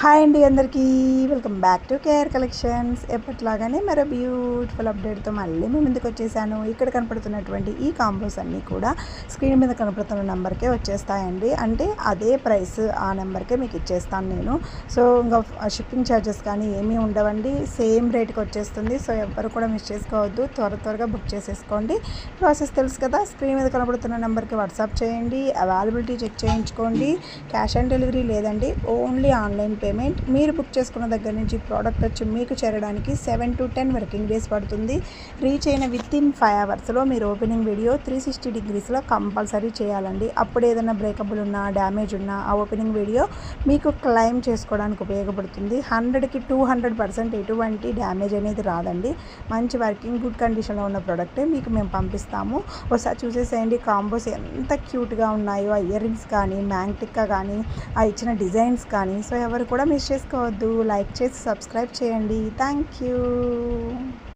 Hi అండి అందరికీ welcome back to KR collections. ఎప్పటిలాగానే మరో బ్యూటిఫుల్ అప్డేట్తో మళ్ళీ మీ ముందుకు వచ్చేసాను. ఇక్కడ కనపడుతున్నటువంటి ఈ కాంబోస్ అన్నీ కూడా స్క్రీన్ మీద కనపడుతున్న నెంబర్కే వచ్చేస్తాయండి. అంటే అదే ప్రైస్ ఆ నెంబర్కే మీకు ఇచ్చేస్తాను నేను. సో ఇంకా షిప్పింగ్ ఛార్జెస్ కానీ ఏమీ ఉండవండి, సేమ్ రేట్కి వచ్చేస్తుంది. సో ఎవ్వరు కూడా మిస్ చేసుకోవద్దు, త్వరగా బుక్ చేసేసుకోండి. ప్రాసెస్ తెలుసు కదా, స్క్రీన్ మీద కనపడుతున్న నెంబర్కి వాట్సాప్ చేయండి, అవైలబిలిటీ చెక్ చేయించుకోండి. క్యాష్ ఆన్ డెలివరీ లేదండి, ఓన్లీ ఆన్లైన్ పేమెంట్. మీరు బుక్ చేసుకున్న దగ్గర నుంచి ప్రోడక్ట్ వచ్చి మీకు చేరడానికి 7 to 10 వర్కింగ్ డేస్ పడుతుంది. రీచ్ అయిన వితిన్ 5 అవర్స్లో మీరు ఓపెనింగ్ వీడియో 360 degreesలో కంపల్సరీ చేయాలండి. అప్పుడు ఏదైనా బ్రేకబుల్ ఉన్నా, డ్యామేజ్ ఉన్నా ఆ ఓపెనింగ్ వీడియో మీకు క్లెయిమ్ చేసుకోవడానికి ఉపయోగపడుతుంది. 100కి 200% ఎటువంటి డ్యామేజ్ అనేది రాదండి. మంచి వర్కింగ్ గుడ్ కండిషన్లో ఉన్న ప్రోడక్టే మీకు మేము పంపిస్తాము. ఒకసారి చూసేసేయండి కాంబోస్ ఎంత క్యూట్గా ఉన్నాయో. ఆ ఇయర్ రింగ్స్ కానీ, మ్యాంగ్టిక్కా కానీ, ఆ ఇచ్చిన డిజైన్స్ కానీ. సో ఎవరు కూడా మిస్ చేసుకోవద్దు. లైక్ చేసి సబ్స్క్రైబ్ చేయండి. Thank you.